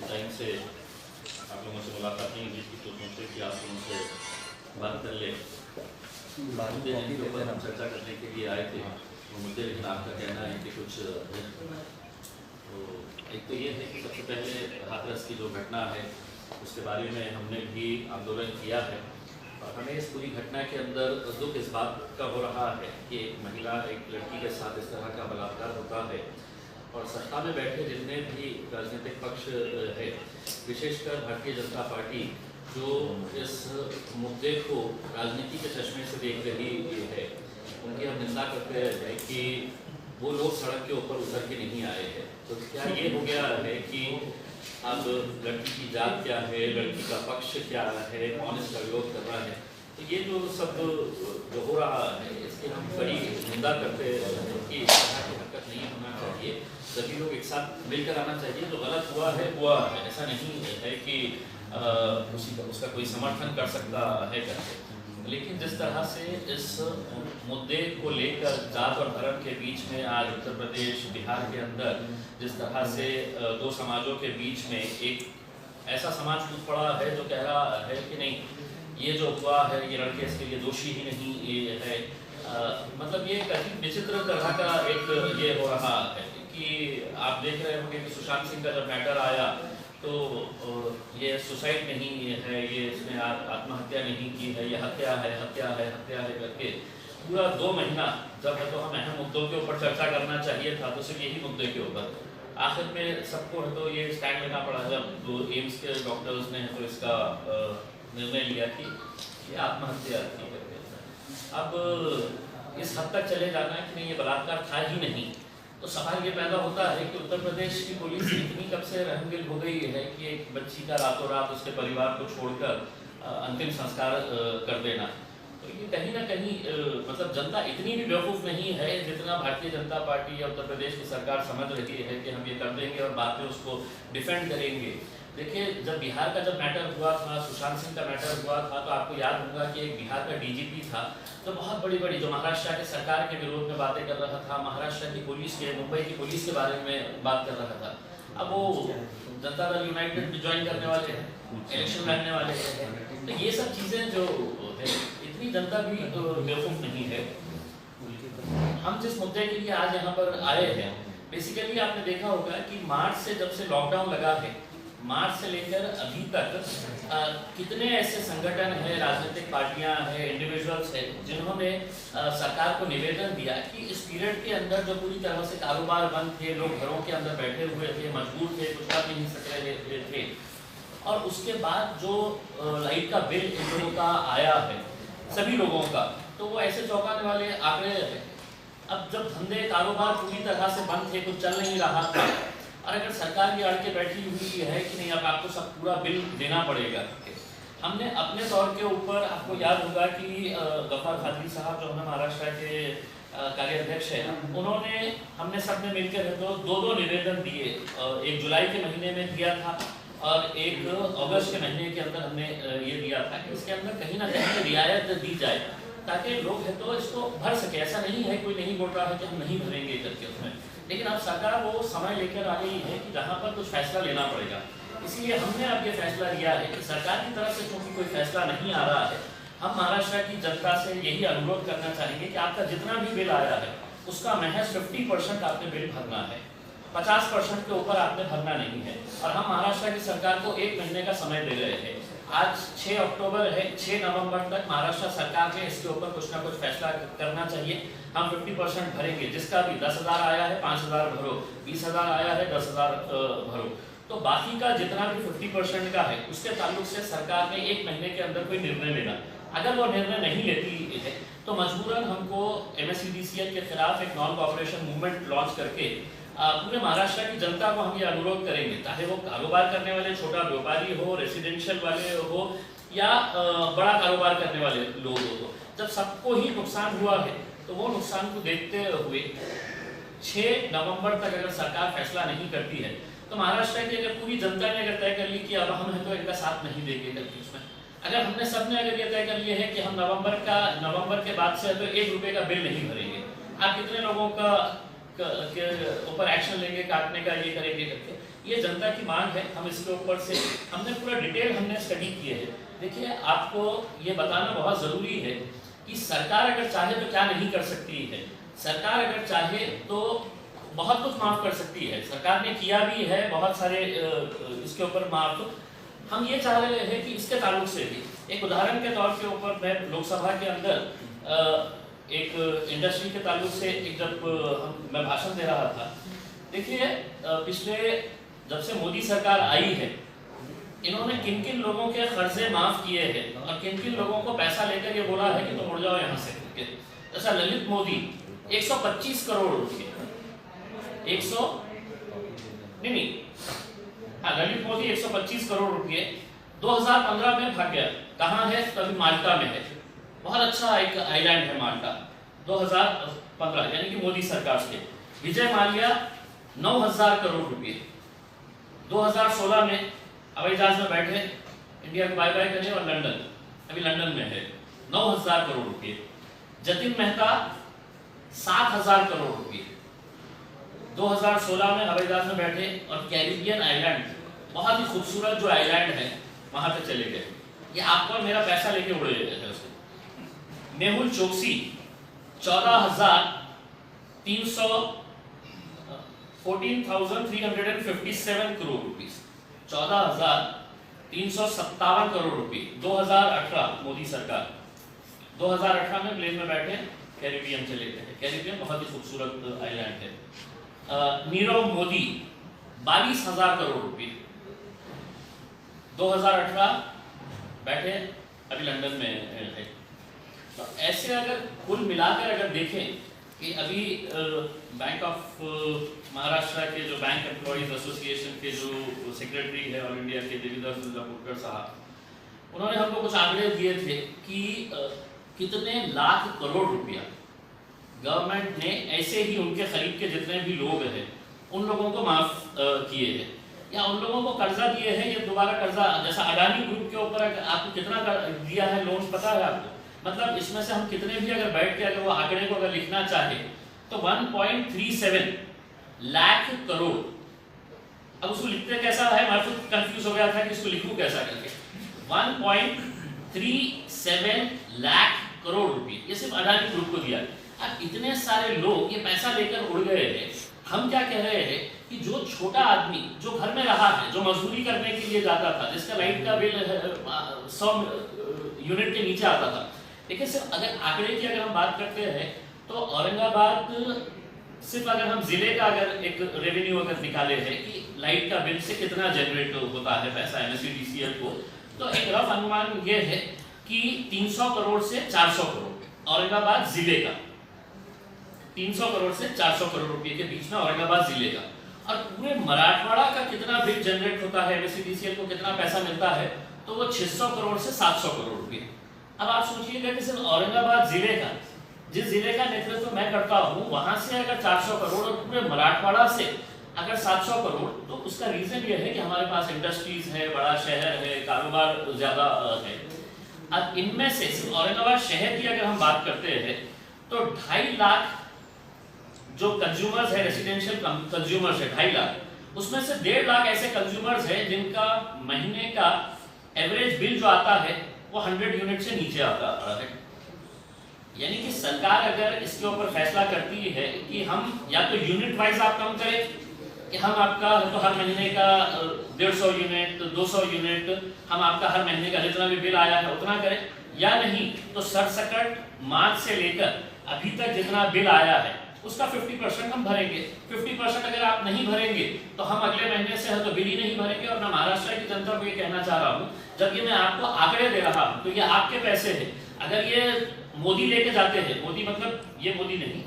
Time से आप लोगों से मुलाकात नहीं हुई थी, तो सोचे कि आप लोगों से बात कर ले। मुद्दे जिनके ऊपर हम चर्चा करने के लिए आए थे वो मुद्दे, लेकिन आपका कहना है कि कुछ तो एक तो ये है कि सबसे पहले हाथरस की जो घटना है उसके बारे में हमने भी आंदोलन किया है, और हमें इस पूरी घटना के अंदर दुख इस बात का हो रहा है कि एक महिला एक लड़की के साथ इस तरह का बलात्कार होता है, और सत्ता में बैठे जितने भी राजनीतिक पक्ष है, विशेषकर भारतीय जनता पार्टी, जो इस मुद्दे को राजनीति के चश्मे से देख रही है, उनकी हम निंदा करते हैं कि वो लोग सड़क के ऊपर उतर के नहीं आए हैं। तो क्या ये हो गया है कि अब लड़की की जात क्या है, लड़की का पक्ष क्या है, कौन इसका विरोध कर रहा है, तो ये जो सब जो हो रहा है इसकी हम बड़ी निंदा करते हैं कि इस तरह की हरकत नहीं होना चाहिए। सभी लोग एक साथ मिलकर आना चाहिए। जो गलत हुआ है हुआ है, ऐसा नहीं है कि उसका कोई समर्थन कर सकता है करके, लेकिन जिस तरह से इस मुद्दे को लेकर जात और धर्म के बीच में आज उत्तर प्रदेश बिहार के अंदर जिस तरह से दो समाजों के बीच में एक ऐसा समाज टूट पड़ा है जो कह रहा है कि नहीं ये जो हुआ है ये लड़के इसके लिए दोषी ही नहीं ये है, मतलब ये कहीं विचित्र तरह का एक ये हो रहा है कि आप देख रहे होंगे कि सुशांत सिंह का जब मैटर आया तो ये सुसाइड नहीं है, ये इसने आत्महत्या नहीं की है, ये हत्या है हत्या है हत्या है करके पूरा 2 महीना जब है तो हम अहम मुद्दों के ऊपर चर्चा करना चाहिए था, तो सिर्फ यही मुद्दे के ऊपर आखिर में सबको है तो ये स्टैंड लेना पड़ा। जब एम्स के डॉक्टर्स ने तो इसका निर्णय लिया कि ये आत्महत्या थी करके, अब इस हद तक चले जाना है कि नहीं ये बलात्कार था ही नहीं, तो सवाल ये पैदा होता है कि उत्तर प्रदेश की पुलिस इतनी कब से रहमदिल हो गई है कि एक बच्ची का रातों रात उसके परिवार को छोड़कर अंतिम संस्कार कर देना। तो ये कहीं ना कहीं मतलब जनता इतनी भी बेवकूफ़ नहीं है जितना भारतीय जनता पार्टी या उत्तर प्रदेश की सरकार समझ रही है कि हम ये कर देंगे और बाद में उसको डिफेंड करेंगे। देखिए, जब बिहार का जब मैटर हुआ था, सुशांत सिंह का मैटर हुआ था, तो आपको याद होगा कि एक बिहार का डीजीपी था तो बहुत बड़ी बड़ी जो महाराष्ट्र के सरकार के विरोध में बातें कर रहा था, महाराष्ट्र की पुलिस के, मुंबई की पुलिस के बारे में बात कर रहा था। अब वो जनता दल यूनाइटेड भी ज्वाइन करने वाले हैं, इलेक्शन लड़ने वाले हैं, तो ये सब चीज़ें जो है इतनी जनता भी बेवकूफ़ नहीं है। हम जिस मुद्दे के लिए आज यहाँ पर आए हैं, बेसिकली आपने देखा होगा कि मार्च से जब से लॉकडाउन लगा है, मार्च से लेकर अभी तक कितने ऐसे संगठन हैं, राजनीतिक पार्टियां हैं, इंडिविजुअल्स हैं जिन्होंने सरकार को निवेदन दिया कि इस पीरियड के अंदर जो पूरी तरह से कारोबार बंद थे, लोग घरों के अंदर बैठे हुए थे, मजबूर थे, कुछ कर नहीं सक रहे थे, और उसके बाद जो लाइट का बिल इन लोगों का आया है सभी लोगों का, तो वो ऐसे चौंकाने वाले आंकड़े हैं। अब जब धंधे कारोबार पूरी तरह से बंद थे, कुछ चल नहीं रहा था, और अगर सरकार की अड़ के बैठी हुई है कि नहीं अब आपको सब पूरा बिल देना पड़ेगा, हमने अपने तौर के ऊपर, आपको याद होगा कि गफ्फार खादरी साहब जो हमें महाराष्ट्र के कार्याध्यक्ष हैं, उन्होंने हमने सब ने मिलकर तो 2 निवेदन दिए, एक जुलाई के महीने में दिया था और एक अगस्त के महीने के अंदर हमने ये दिया था कि इसके अंदर कहीं ना कहीं रियायत दी जाए ताकि लोग है तो इसको भर सके। ऐसा नहीं है, कोई नहीं बोल रहा है कि हम नहीं भरेंगे करके उसमें, लेकिन अब सरकार वो समय लेकर आ गई है कि जहाँ पर कुछ फैसला लेना पड़ेगा। इसीलिए हमने अब ये फैसला लिया है कि सरकार की तरफ से क्योंकि कोई फैसला नहीं आ रहा है, हम महाराष्ट्र की जनता से यही अनुरोध करना चाहेंगे कि आपका जितना भी बिल आया है उसका महज 50% आपने बिल भरना है, 50% के ऊपर आपने भरना नहीं है। और हम महाराष्ट्र की सरकार को 1 महीने का समय दे रहे हैं। आज 6 अक्टूबर है, 6 नवंबर तक महाराष्ट्र सरकार ने इसके ऊपर कुछ ना कुछ फैसला करना चाहिए। हम 50% भरेंगे, जिसका भी 10,000 आया है 5,000 भरो, 20,000 आया है 10,000 भरो, तो बाकी का जितना भी 50% का है उसके ताल्लुक से सरकार ने 1 महीने के अंदर कोई निर्णय लेना। अगर वो निर्णय नहीं लेती है तो मजबूरन हमको MSEDCL के खिलाफ एक नॉन कॉपरेशन मूवमेंट लॉन्च करके पूरे महाराष्ट्र की जनता को हम ये अनुरोध करेंगे, चाहे वो कारोबार करने वाले छोटा व्यापारी हो, रेसिडेंशियल वाले हो या बड़ा कारोबार करने वाले लोग हो, जब सबको ही नुकसान हुआ है तो वो नुकसान को देखते हुए 6 नवंबर तक अगर सरकार फैसला नहीं करती है तो महाराष्ट्र की अगर पूरी जनता ने अगर तय कर ली कि अब हम है तो इनका साथ नहीं देंगे करके, उसमें अगर हमने सबने अगर ये तय कर लिए है कि हम नवंबर के बाद से तो 1 रुपये का बिल नहीं भरेंगे, आप कितने लोगों का के ऊपर एक्शन लेंगे, काटने का ये करेंगे करके, ये जनता की मांग है, हम इसके ऊपर से हमने पूरा डिटेल हमने स्टडी किए है। देखिए, आपको ये बताना बहुत ज़रूरी है कि सरकार अगर चाहे तो क्या नहीं कर सकती है। सरकार अगर चाहे तो बहुत कुछ माफ़ कर सकती है, सरकार ने किया भी है बहुत सारे इसके ऊपर माफ़। हम ये चाह रहे हैं कि इसके ताल्लुक से भी एक उदाहरण के तौर के ऊपर मैं लोकसभा के अंदर एक इंडस्ट्री के ताल्लुक से मैं भाषण दे रहा था। देखिए, पिछले जब से मोदी सरकार आई है, इन्होंने किन किन लोगों के कर्जे माफ किए हैं और किन किन लोगों को पैसा लेकर ये बोला है कि तुम उड़ जाओ यहाँ से। जैसा ललित मोदी 125 करोड़ रुपये, 100 नहीं हाँ, ललित मोदी 125 करोड़ रुपये 2015 में भाग गया। कहाँ है? तभी माल्टा में है। बहुत अच्छा एक आइलैंड है माल्टा। 2015 यानी कि मोदी सरकार से। विजय माल्या 9000 करोड़ रुपये 2016 में हवाई जहाज में बैठे इंडिया को बाय बाय करने और अभी लंदन में है 9000 करोड़ रुपये। जतिन मेहता 7000 करोड़ रुपये 2016 में हवाई जहाज में बैठे और कैरिबियन आइलैंड, बहुत ही खूबसूरत जो आइलैंड है, वहां पे चले गए। ये आपको और मेरा पैसा लेके उड़े गए थे उसको। मेहुल चोकसी 14,357 करोड़ रुपीस, 14,357 करोड़ रुपये 2018 मोदी सरकार। 2018 में प्लेन में बैठे कैरिबियन चले गए। कैरिबियन बहुत ही खूबसूरत आइलैंड है। नीरव मोदी 22,000 करोड़ रुपये 2018 बैठे, अभी लंदन में है। तो ऐसे अगर कुल मिलाकर अगर देखें कि अभी बैंक ऑफ महाराष्ट्र के जो बैंक एम्प्लॉयज एसोसिएशन के जो सेक्रेटरी है ऑल इंडिया के देवीदास पुरकर साहब, उन्होंने हमको कुछ आंकड़े दिए थे कि कितने लाख करोड़ रुपया गवर्नमेंट ने ऐसे ही उनके करीब के जितने भी लोग हैं उन लोगों को माफ किए हैं या उन लोगों को कर्जा दिए हैं। ये दोबारा कर्जा, जैसा अडानी ग्रुप के ऊपर आपको कितना दिया है लोन पता है आपको? मतलब इसमें से हम कितने भी अगर बैठ के अगर वो आंकड़े को अगर लिखना चाहे तो 1.37 लाख करोड़। अब उसको लिखते कैसा है, मैं खुद कंफ्यूज हो गया था कि इसको लिखूं कैसा करके। 1.37 लाख करोड़ रुपए ये सिर्फ अडानी ग्रुप को दिया। अब इतने सारे लोग ये पैसा लेकर उड़ गए हैं। हम क्या कह रहे हैं कि जो छोटा आदमी जो घर में रहा है, जो मजदूरी करने के लिए जाता था, जिसका लाइट का बिल 100 यूनिट के नीचे आता था। देखिए, सिर्फ अगर आंकड़े की अगर हम बात करते हैं तो औरंगाबाद सिर्फ अगर हम जिले का अगर एक रेवेन्यू अगर निकाले हैं कि लाइट का बिल से कितना जनरेट होता है पैसा MSEDCL को, तो एक रफ अनुमान ये है कि 300 करोड़ से 400 करोड़ औरंगाबाद जिले का, 300 करोड़ से 400 करोड़ रुपए के बीच में औरंगाबाद जिले का। और पूरे मराठवाड़ा का कितना बिल जनरेट होता है, MSEDCL को कितना पैसा मिलता है, तो वो 600 करोड़ से 700 करोड़ रुपए। अब आप सोचिएगा कि सिर्फ औरंगाबाद जिले का, जिस जिले का नेतृत्व मैं करता हूँ, वहां से अगर 400 करोड़ और पूरे मराठवाड़ा से अगर 700 करोड़, तो उसका रीजन ये है कि हमारे पास इंडस्ट्रीज है, बड़ा शहर है, कारोबार ज्यादा है। अब इनमें से सिर्फ औरंगाबाद शहर की अगर हम बात करते हैं तो 2.5 लाख जो कंज्यूमर्स है, रेसिडेंशियल कंज्यूमर्स है 2.5 लाख, उसमें से 1.5 लाख ऐसे कंज्यूमर्स है जिनका महीने का एवरेज बिल जो आता है वो 100 यूनिट से नीचे आता है। यानी कि सरकार अगर इसके ऊपर फैसला करती है कि हम या तो यूनिट वाइज आप कम करें कि हम आपका तो हर महीने का 150 यूनिट 200 यूनिट हम आपका हर महीने का जितना भी बिल आया है उतना करें, या नहीं तो सरसकट मार्च से लेकर अभी तक जितना बिल आया है उसका 50% हम भरेंगे। 50% अगर आप नहीं भरेंगे तो हम अगले महीने से है तो बिल ही नहीं भरेंगे। और मैं महाराष्ट्र की जनता को ये कहना चाह रहा हूँ, जबकि मैं आपको आंकड़े दे रहा हूँ तो ये आपके पैसे हैं। अगर ये मोदी लेके जाते हैं, मोदी मतलब ये मोदी नहीं,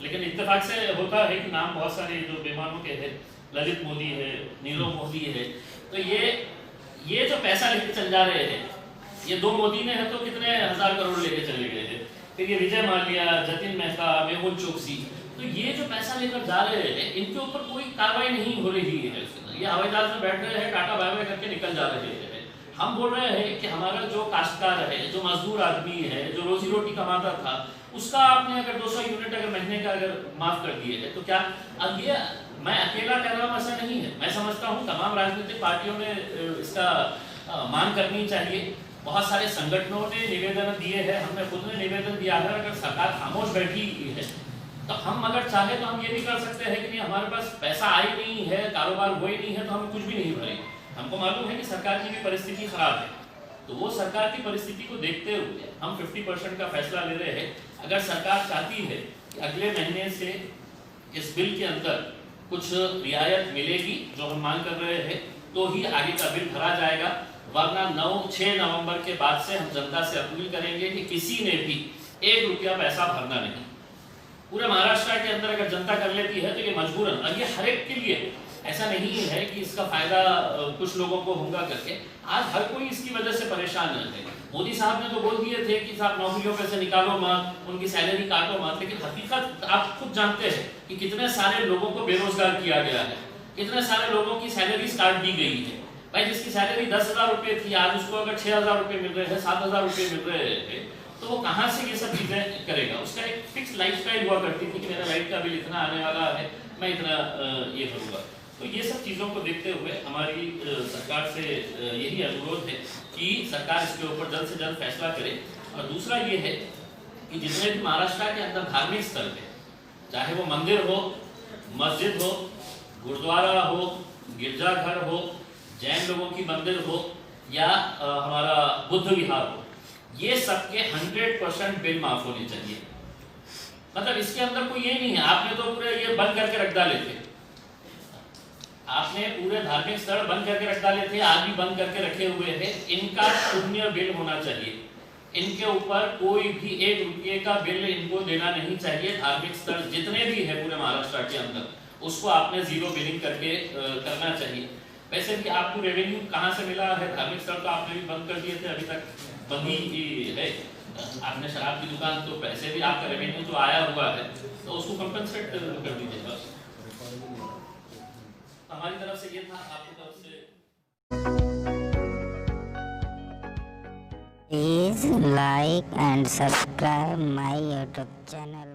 लेकिन इत्तेफाक से होता है कि नाम बहुत सारे जो बेमानों के हैं, ललित मोदी है, नीरव मोदी है, तो ये जो पैसा लेके चल जा रहे हैं, ये 2 मोदी ने है तो कितने हजार करोड़ लेके चले गए हैं। फिर ये विजय माल्या, जतिन मेहता, मेहुल चोकसी, तो ये जो पैसा लेकर जा रहे हैं इनके ऊपर कोई कार्रवाई नहीं हो रही है। ये हवाई जहाज में बैठ रहे हैं, टाटा बाय बाय करके निकल जा रहे हैं। हम बोल रहे हैं कि हमारा जो काश्तकार है, जो मजदूर आदमी है, जो रोजी रोटी कमाता था, उसका आपने अगर 200 यूनिट अगर महीने का अगर माफ कर दिए है तो क्या अब ये मैं अकेला कह रहा हूँ ऐसा नहीं है, मैं समझता हूँ तमाम राजनीतिक पार्टियों ने इसका मांग करनी चाहिए। बहुत सारे संगठनों ने निवेदन दिए हैं, हमने खुद ने निवेदन दिया है। अगर सरकार खामोश बैठी है तो हम अगर चाहे तो हम ये भी कर सकते हैं कि नहीं हमारे पास पैसा आई नहीं है, कारोबार हो ही नहीं है, तो हम कुछ भी नहीं भरेंगे। हमको मालूम है कि सरकार की भी परिस्थिति खराब है, तो वो सरकार की परिस्थिति को देखते हुए हम 50% का फैसला ले रहे हैं। अगर सरकार चाहती है कि अगले महीने से इस बिल के अंदर कुछ रियायत मिलेगी जो हम मांग कर रहे हैं, तो ही आगे का बिल भरा जाएगा, वरना 6 नवंबर के बाद से हम जनता से अपील करेंगे कि किसी ने भी 1 रुपया पैसा भरना नहीं। पूरे महाराष्ट्र के अंदर अगर जनता कर लेती है तो ये मजबूरन, और ये हर एक के लिए, ऐसा नहीं है कि इसका फायदा कुछ लोगों को होगा करके। आज हर कोई इसकी वजह से परेशान है। मोदी साहब ने तो बोल दिए थे कि साहब नौकरियों पे से निकालो मत, उनकी सैलरी काटो मत, लेकिन हकीकत आप खुद जानते हैं कि कितने सारे लोगों को बेरोजगार किया गया है, कितने सारे लोगों की सैलरीज काट दी गई है। भाई जिसकी सैलरी 10,000 रुपये थी, आज उसको अगर 6,000 रुपये मिल रहे हैं, 7,000 रुपये मिल रहे हैं, तो वो कहाँ से ये सब चीजें करेगा। उसका एक फिक्स लाइफस्टाइल हुआ करती थी कि मेरा लाइट का बिल इतना आने वाला है, मैं इतना ये करूँगा। तो ये सब चीज़ों को देखते हुए हमारी सरकार से यही अनुरोध है कि सरकार इसके ऊपर जल्द से जल्द फैसला करे। और दूसरा ये है कि जितने भी महाराष्ट्र के अंदर धार्मिक स्थल है, चाहे वो मंदिर हो, मस्जिद हो, गुरुद्वारा हो, गिरजाघर हो, जैन लोगों की मंदिर हो या हमारा बुद्ध विहार हो, ये सबके 100% बिल माफ होने चाहिए। मतलब इसके अंदर कोई ये नहीं है आपने तो पूरे ये बंद करके रख डाले थे, आपने पूरे धार्मिक स्थल बंद करके रख डाले थे, आज भी बंद करके रखे हुए हैं। इनका शून्य बिल होना चाहिए, इनके ऊपर कोई भी 1 रुपये का बिल इनको देना नहीं चाहिए। धार्मिक स्थल जितने भी है पूरे महाराष्ट्र के अंदर, उसको आपने 0 बिलिंग करके करना चाहिए। वैसे भी आपको रेवेन्यू कहाँ से मिला है? धार्मिक स्थल तो आपने भी बंद कर दिए थे, अभी तक बंद ही है। आपने शराब की दुकान, तो पैसे भी आपका रेवेन्यू जो आया हुआ है तो उसको कंपनसेट कर दीजिए बस। हमारी तरफ से ये था, आपकी तरफ से please like and subscribe my YouTube channel.